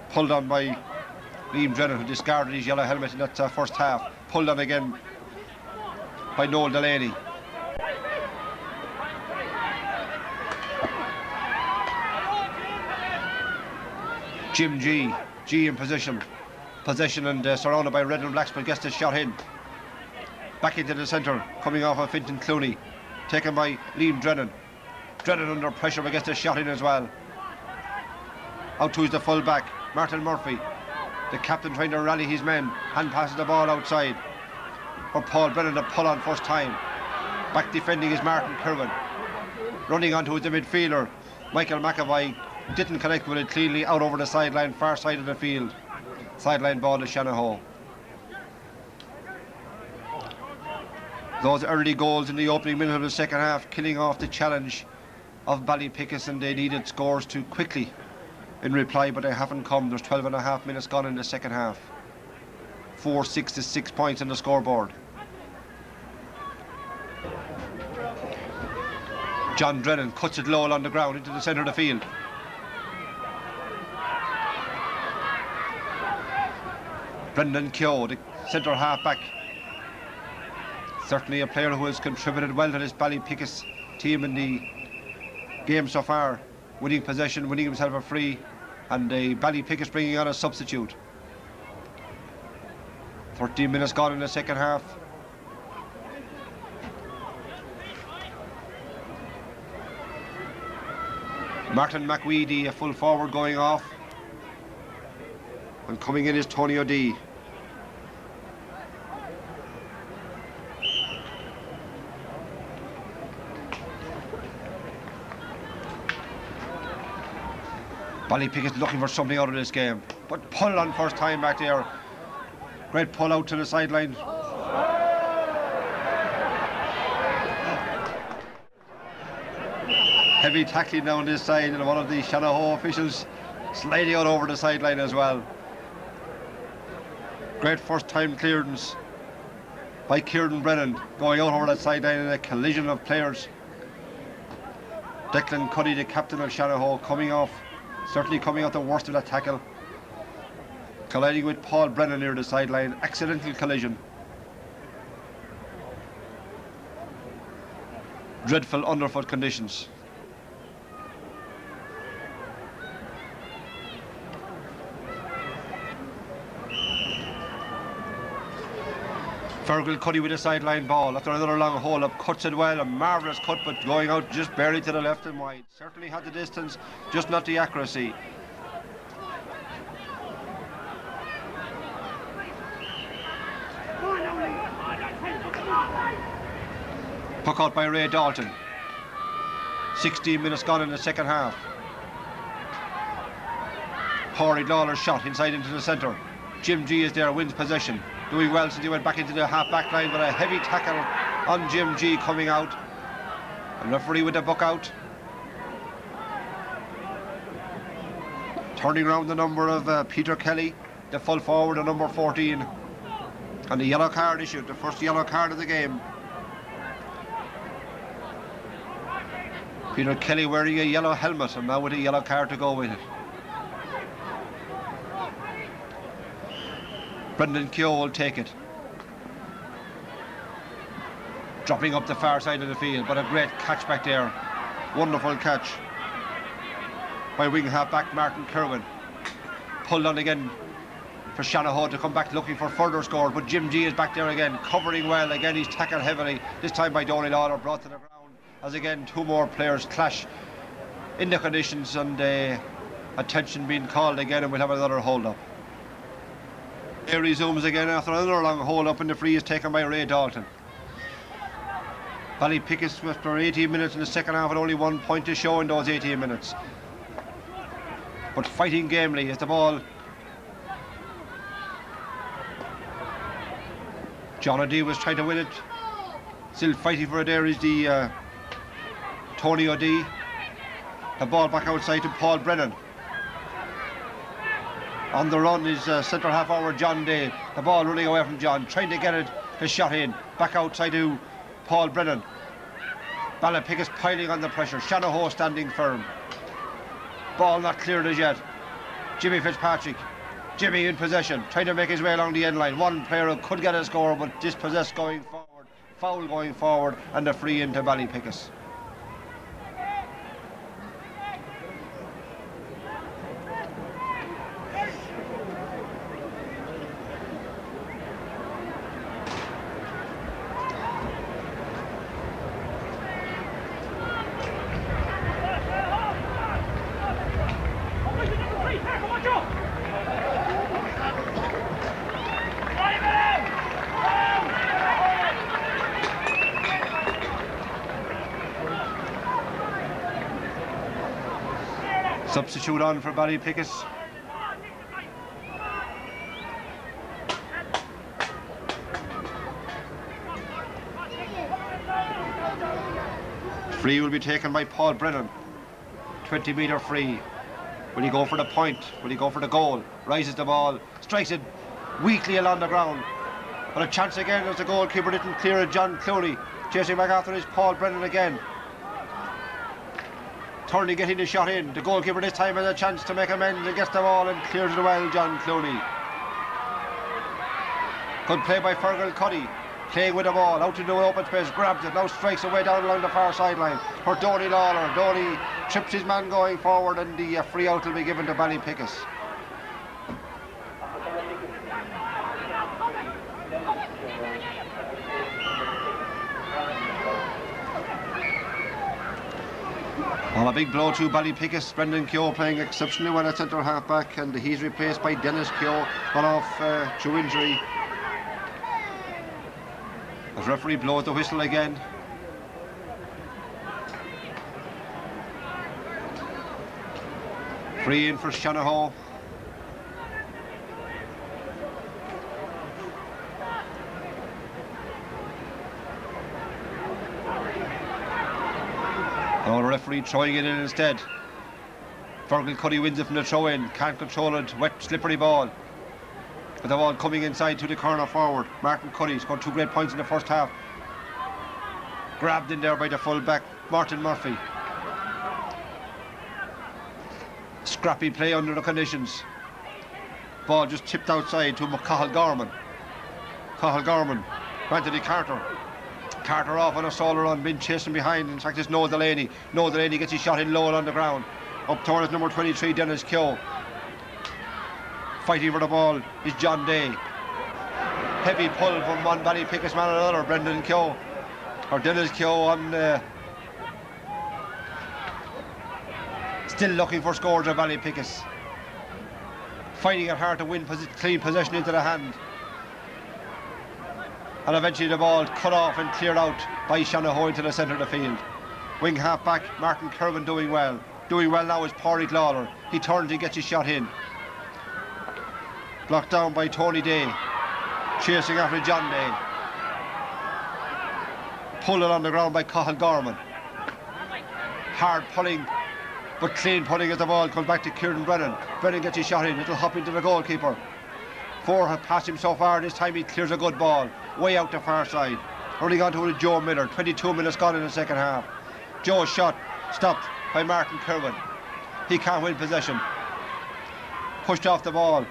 Pulled on by Liam Drennan, who discarded his yellow helmet in that first half. Pulled on again by Noel Delaney. Jim G in possession and surrounded by red and blacks, but gets the shot in. Back into the centre, coming off of Fintan Clooney, taken by Liam Drennan. Drennan under pressure, but gets the shot in as well. Out to the full back, Martin Murphy. The captain trying to rally his men. Hand passes the ball outside for Paul Brennan to pull on first time. Back defending is Martin Kirwan. Running onto the midfielder, Michael McAvoy didn't connect with it cleanly, out over the sideline, far side of the field. Sideline ball to Shanahoe. Those early goals in the opening minute of the second half killing off the challenge of Ballypickas, and they needed scores too quickly in reply, but they haven't come. There's 12 and a half minutes gone in the second half. 4-6 to 6 points on the scoreboard. John Drennan cuts it low on the ground into the centre of the field. Brendan Keogh, the centre half back. Certainly a player who has contributed well to this Ballypickas team in the game so far. Winning possession, winning himself a free, and Ballypickas bringing on a substitute. 13 minutes gone in the second half. Martin McWeedy, a full forward, going off. And coming in is Tony O'Dea. Ballypickas looking for something out of this game, but pull on first time back there. Great pull out to the sideline. Heavy tackling down this side, and one of the Shanahoe officials sliding out over the sideline as well. Great first time clearance by Kieran Brennan, going out over that sideline in a collision of players. Declan Cuddy, the captain of Shanahoe, coming off the worst of that tackle. Colliding with Paul Brennan near the sideline. Accidental collision. Dreadful underfoot conditions. Fergal Cuddy with a sideline ball after another long hole up, cuts it well, a marvellous cut, but going out just barely to the left and wide. Certainly had the distance, just not the accuracy. Puck out by Ray Dalton. 16 minutes gone in the second half. Horry Lawler's shot inside into the centre. Jim G is there, wins possession. doing well since he went back into the half-back line, but a heavy tackle on Jim G coming out. And referee with the book out. Turning around the number of Peter Kelly, the full forward, the number 14. And the yellow card issued, the first yellow card of the game. Peter Kelly wearing a yellow helmet and now with a yellow card to go with it. Brendan Keogh will take it. Dropping up the far side of the field, but a great catch back there. Wonderful catch by wing half-back Martin Kerwin. Pulled on again for Shanahoe to come back looking for further scores, but Jim G is back there again, covering well. Again, he's tackled heavily, this time by Donny Lawler, brought to the ground. As again, two more players clash in the conditions, and attention being called again, and we'll have another hold-up. It resumes again after another long hold-up, and the free is taken by Ray Dalton. Ballypickas, after 18 minutes in the second half, had only 1 point to show in those 18 minutes. But fighting gamely as the ball. John O'Dea was trying to win it. Still fighting for it there is the Tony O'Dea. The ball back outside to Paul Brennan. On the run is centre half forward John Day. The ball running away from John, trying to get it to shot in. Back outside to Paul Brennan. Ballypickas piling on the pressure. Shanahoe standing firm. Ball not cleared as yet. Jimmy Fitzpatrick. Jimmy in possession, trying to make his way along the end line. One player who could get a score, but dispossessed going forward. Foul going forward, and a free into Ballypickas. Substitute on for Ballypickas. Free will be taken by Paul Brennan. 20-metre free. Will he go for the point? Will he go for the goal? Rises the ball, strikes it weakly along the ground. But a chance again as the goalkeeper didn't clear it. John Clooney chasing back after is Paul Brennan again. Turning, getting the shot in. The goalkeeper this time has a chance to make amends and gets the ball and clears it well, John Clooney. Good play by Fergal Cuddy. Playing with the ball, out into the open space, grabs it, now strikes away down along the far sideline for Donny Lawler. Donny trips his man going forward, and the free out will be given to Ballypickas. Well, a big blow to Ballypickas. Brendan Keogh playing exceptionally well at centre half back, and he's replaced by Dennis Keogh, gone off through injury. As referee blows the whistle again. Free in for Shanahoe. Oh, the referee throwing it in instead. Fergal Cuddy wins it from the throw in. Can't control it. Wet, slippery ball. With the ball coming inside to the corner forward. Martin Cuddy scored 2 great points in the first half. Grabbed in there by the full back, Martin Murphy. Scrappy play under the conditions. Ball just tipped outside to Cathal Gorman. Cathal Gorman. Anthony Carter. Carter off on a solo run, been chasing behind. In fact, it's Noel Delaney. Noel Delaney gets his shot in low on the ground. Up towards number 23, Dennis Keogh. Fighting for the ball is John Day. Heavy pull from one Ballypickas man and another, Brendan Keogh. Or Dennis Keogh on... still looking for scores of Ballypickas. Finding it hard to win clean possession into the hand. And eventually the ball cut off and cleared out by Shanahoe into the centre of the field. Wing half back, Martin Kerwin doing well. Doing well now is Pádraig Lawler. He turns and gets his shot in. Blocked down by Tony Day. Chasing after John Dale. Pulled it on the ground by Cathal Gorman. Hard pulling, but clean pulling as the ball comes back to Kieran Brennan. Brennan gets his shot in, it'll hop into the goalkeeper. 4 have passed him so far, this time he clears a good ball, way out the far side. Running on to Joe Miller, 22 minutes gone in the second half. Joe's shot stopped by Martin Kirwan. He can't win possession. Pushed off the ball.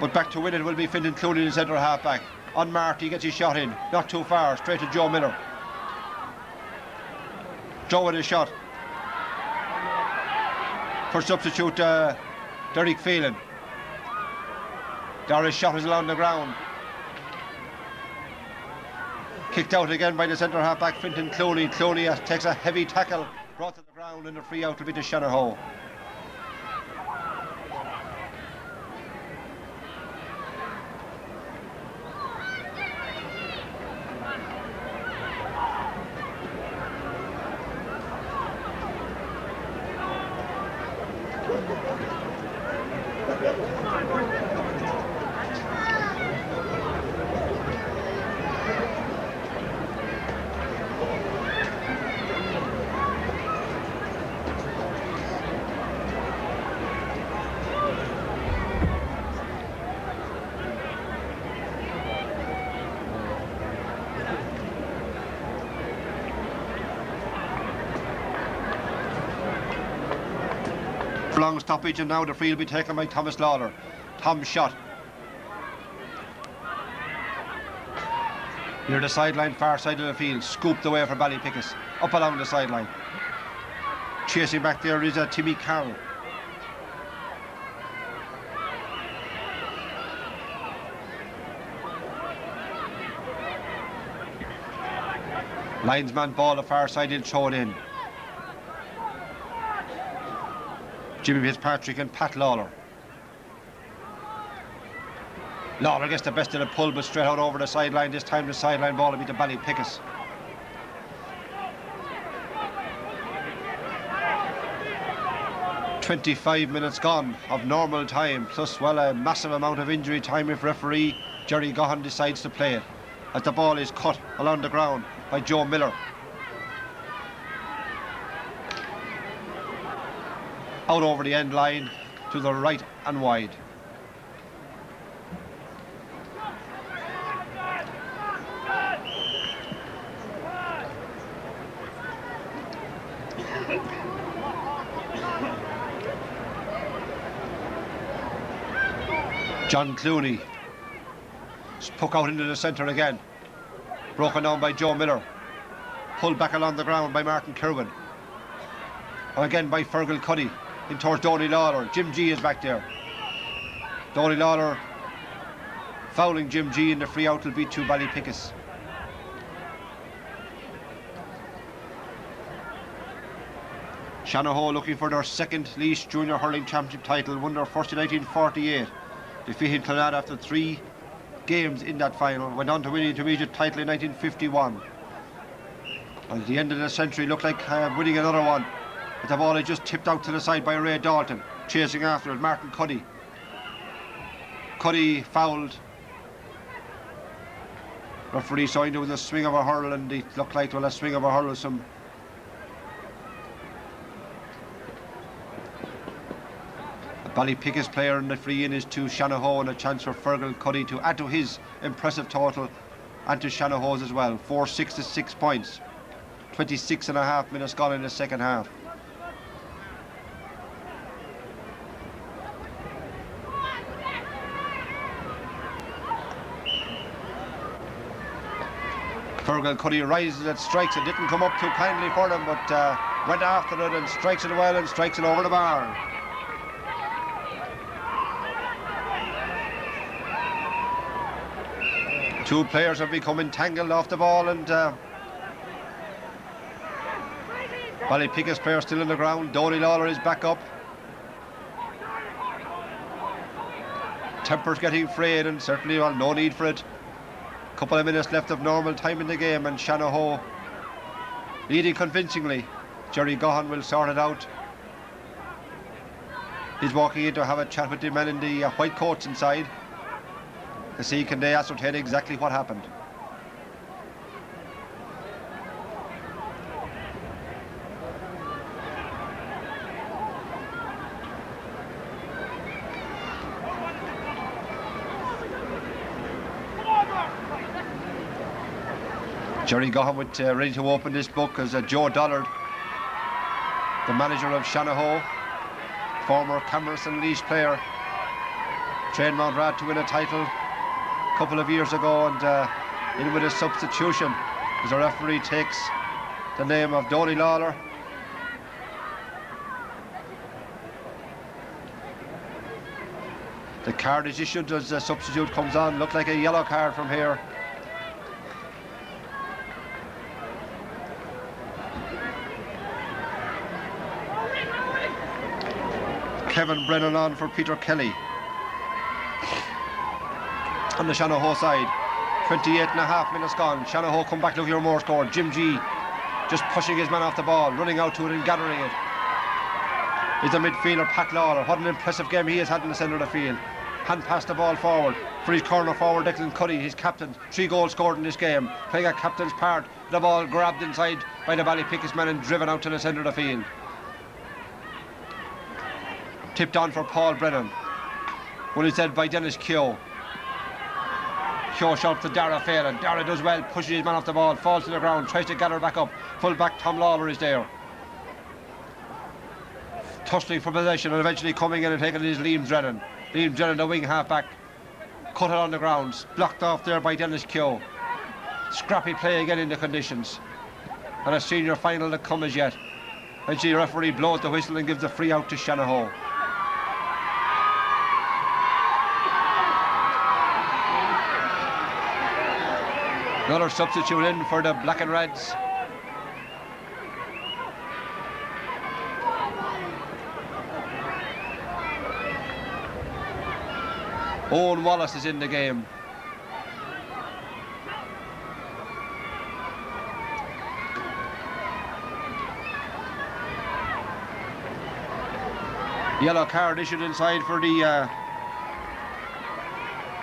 But back to win it will be Fintan Clooney, the centre half back. Unmarked, he gets his shot in, not too far, straight to Joe Miller. Joe with his shot. For substitute Derek Phelan. Dara's shot is along the ground. Kicked out again by the centre half back Fintan Clooney. Clooney takes a heavy tackle, brought to the ground, and the free out will be to Shanahoe. Long stoppage, and now the free will be taken by Thomas Lawler. Tom's shot. Near the sideline, far side of the field, scooped away for Ballypickas. Up along the sideline. Chasing back there is Timmy Carroll. Linesman ball the far side, he'll throw it in. Jimmy Fitzpatrick and Pat Lawler. Lawler gets the best of the pull, but straight out over the sideline. This time the sideline ball will be to Ballypickas. "25 minutes gone of normal time, plus, well, a massive amount of injury time if referee Jerry Gohan decides to play it. As the ball is cut along the ground by Joe Miller. Out over the end line to the right and wide. John Clooney. Puck out into the centre again. Broken down by Joe Miller. Pulled back along the ground by Martin Kirwan. And again by Fergal Cuddy. In towards Donny Lawler. Jim G is back there. Donny Lawler fouling Jim G, and the free out will be to Ballypickas. Shanahoe looking for their second Laois Junior Hurling Championship title, won their first in 1948. Defeated Clonard after 3 games in that final. Went on to win the intermediate title in 1951. And at the end of the century looked like winning another one. But the ball had just tipped out to the side by Ray Dalton. Chasing after it, Martin Cuddy. Cuddy fouled. Referee signed it was a swing of a hurl, and it looked like, well, a swing of a hurl. Some a Ballypickas player in the free in is to Shanahoe, and a chance for Fergal Cuddy to add to his impressive total and to Shanahoe's as well. 4-6 to 6 points. 26.5 minutes gone in the second half. Fergal Cuddy rises and strikes. It didn't come up too kindly for them, but went after it and strikes it well and strikes it over the bar. Two players have become entangled off the ball, and Ballypickas player still on the ground. Donny Lawler is back up. Temper's getting frayed, and certainly, well, no need for it. Couple of minutes left of normal time in the game, and Shanahoe leading convincingly. Jerry Gohan will sort it out. He's walking in to have a chat with the men in the white coats inside. to see can they ascertain exactly what happened. Jerry Gohan with ready to open this book as Joe Dollard, the manager of Shanahoe, former Camerson Laois player, trained Mount Rad to win a title a couple of years ago, and in with a substitution as the referee takes the name of Donny Lawler. The card is issued as the substitute comes on. Looked like a yellow card from here. Kevin Brennan on for Peter Kelly. On the Shanahoe side, 28.5 minutes gone. Shanahoe come back, looking for more score. Jim G just pushing his man off the ball, running out to it and gathering it. Is the midfielder Pat Lawler. What an impressive game he has had in the centre of the field. Hand passed the ball forward for his corner forward Declan Cuddy, his captain. 3 goals scored in this game, playing a captain's part. The ball grabbed inside by the Ballypickas men and driven out to the centre of the field. Tipped on for Paul Brennan. When it's said by Dennis Keogh. Keogh shot to Dara Phelan. Dara does well, pushes his man off the ball, falls to the ground, tries to gather back up. Full back Tom Lawler is there. Tussling for possession and eventually coming in and taking it is Liam Drennan. Liam Drennan, the wing half back. Cut it on the ground. Blocked off there by Dennis Keogh. Scrappy play again in the conditions. And a senior final to come as yet. Eventually the referee blows the whistle and gives the free out to Shanahoe. Another substitute in for the Black and Reds. Owen Wallace is in the game. Yellow card issued inside for the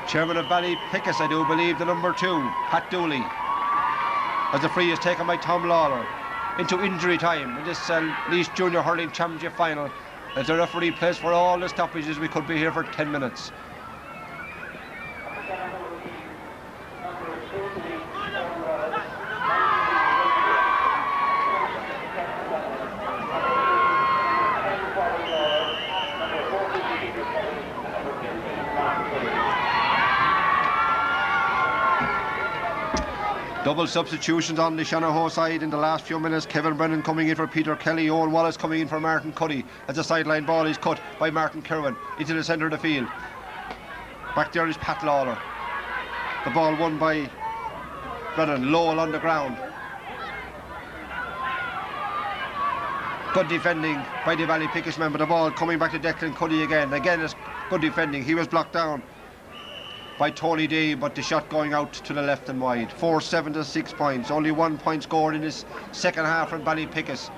chairman of Ballypickas, I do believe, the number 2, Pat Dooley. As the free is taken by Tom Lawler into injury time in this Laois Junior Hurling Championship final. As the referee plays for all the stoppages, we could be here for 10 minutes. Double substitutions on the Shanahoe side in the last few minutes. Kevin Brennan coming in for Peter Kelly. Owen Wallace coming in for Martin Cuddy. As the sideline ball is cut by Martin Kirwan into the centre of the field. Back there is Pat Lawler. The ball won by Brennan. Lowell on the ground. Good defending by the Ballypickas men, but the ball coming back to Declan Cuddy again. Again, it's good defending. He was blocked down by Tony Day, but the shot going out to the left and wide. 4-7 to 6 points. Only 1 point scored in this second half from Ballypickas.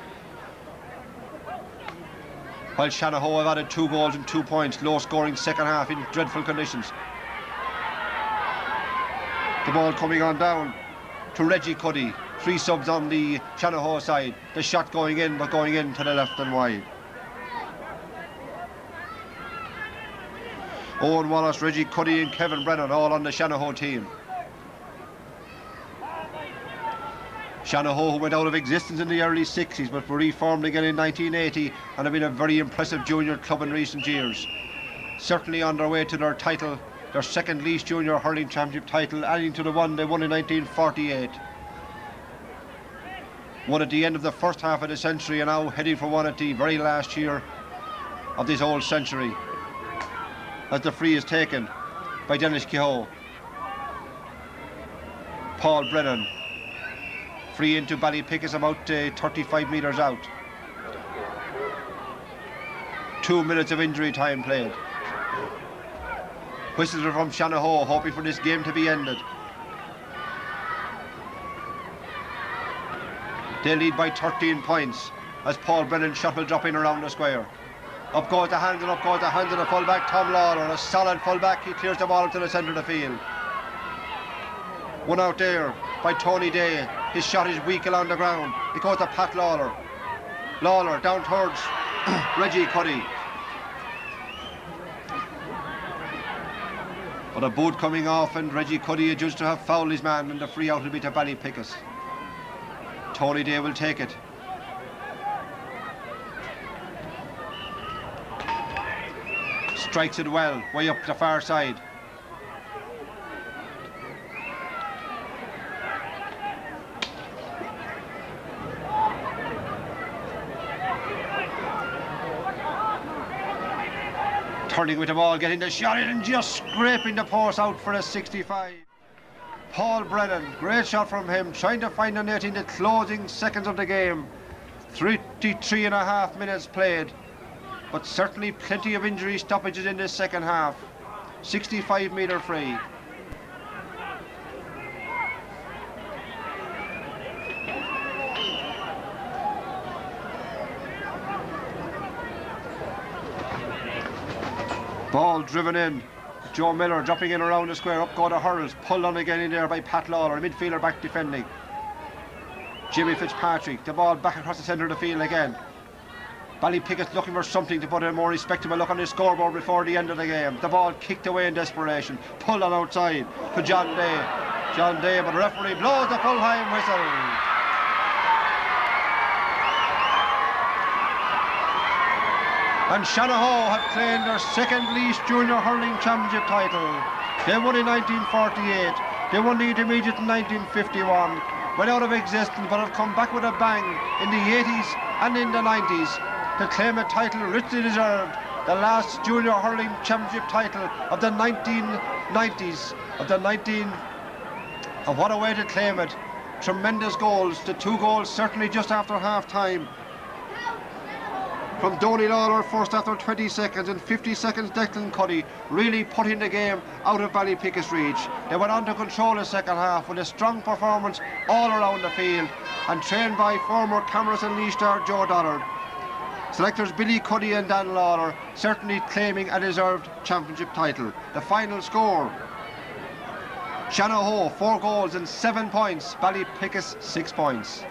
While Shanahoe have added 2 goals and 2 points. Low scoring second half in dreadful conditions. The ball coming on down to Reggie Cuddy. 3 subs on the Shanahoe side. The shot going in, but going in to the left and wide. Owen Wallace, Reggie Cuddy and Kevin Brennan all on the Shanahoe team. Shanahoe, who went out of existence in the early 60s but were reformed again in 1980 and have been a very impressive junior club in recent years. Certainly on their way to their title, their second Laois Junior Hurling Championship title, adding to the one they won in 1948. One at the end of the first half of the century and now heading for one at the very last year of this old century. As the free is taken by Dennis Keogh. Paul Brennan. Free into Ballypickas about 35 metres out. 2 minutes of injury time played. Whistles are from Shanahoe, hoping for this game to be ended. They lead by 13 points as Paul Brennan shuttle dropping around the square. Up goes the hands and up goes the hands of the fullback, Tom Lawler, a solid fullback. He clears the ball to the centre of the field. One out there by Tony Day. His shot is weak along the ground. It goes to Pat Lawler. Lawler down towards Reggie Cuddy. But a boot coming off, and Reggie Cuddy adjudged to have fouled his man, and the free out will be to Ballypickas. Tony Day will take it. Strikes it well, way up the far side. Turning with the ball, getting the shot in and just scraping the post out for a 65. Paul Brennan, great shot from him, trying to find the net in the closing seconds of the game. 33.5 minutes played, but certainly plenty of injury stoppages in this second half. 65-metre free. Ball driven in. Joe Miller dropping in around the square. Up go the hurls. Pulled on again in there by Pat Lawler. Midfielder back defending. Jimmy Fitzpatrick. The ball back across the centre of the field again. Ballypickas looking for something to put a more respectable look on the scoreboard before the end of the game. The ball kicked away in desperation. Pulled on outside to John Day. John Day, but the referee blows the full-time whistle. And Shanahoe have claimed their second Laois Junior Hurling Championship title. They won in 1948, they won the intermediate in 1951, went out of existence but have come back with a bang in the 80s and in the 90s to claim a title richly deserved, the last Junior Hurling Championship title of the 1990s, and what a way to claim it. Tremendous goals, the 2 goals certainly just after half time. From Donny Lawler first after 20 seconds, and 50 seconds Declan Cuddy really putting the game out of Ballypickas' reach. They went on to control the second half with a strong performance all around the field, and trained by former Cameras and Laois star Joe Dollard. Selectors Billy Cuddy and Dan Lawler certainly claiming a deserved championship title. The final score: Shanahoe 4 goals and 7 points, Ballypickas 6 points.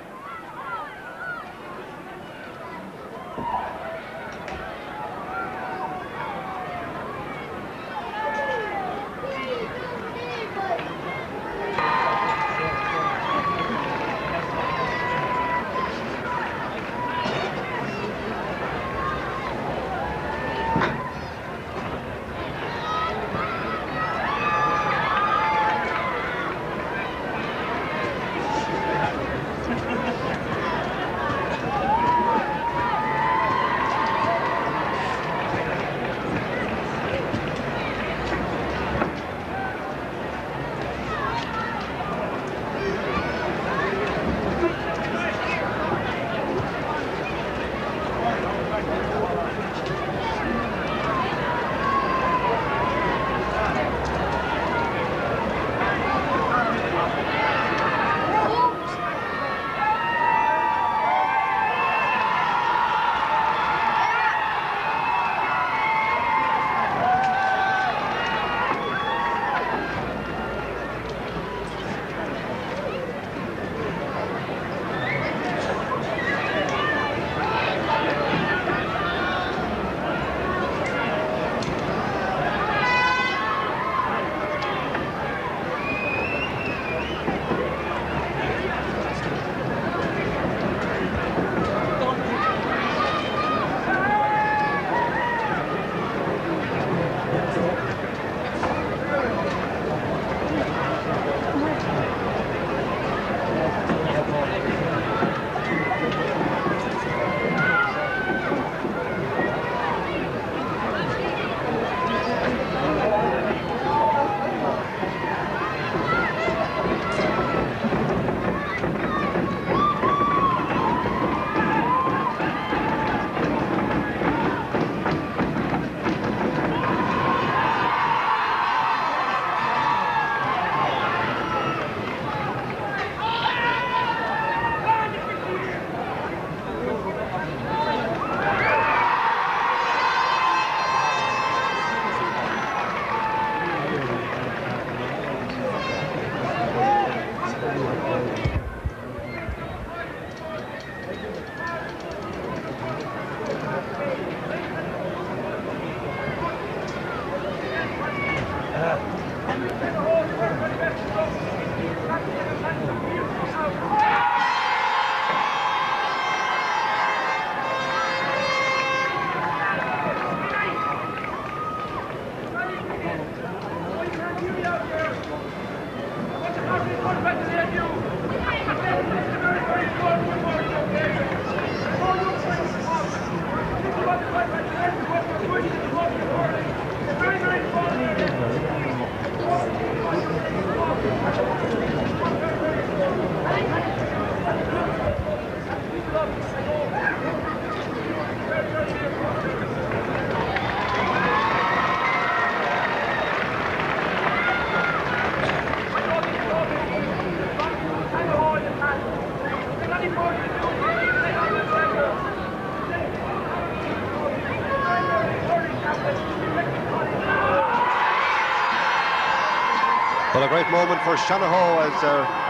Well, a great moment for Shanahoe as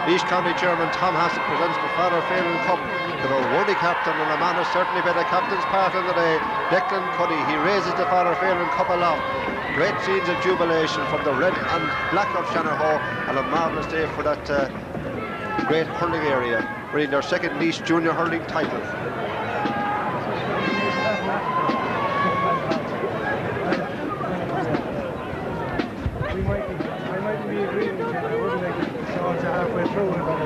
Laois County Chairman Tom Hassett presents the Father Phelan Cup to the worthy captain, and a man has certainly been a captain's part in the day, Declan Cuddy. He raises the Father Phelan Cup aloft. Great scenes of jubilation from the red and black of Shanahoe, and a marvellous day for that great hurling area, winning their second Laois junior hurling title. Halfway through it, but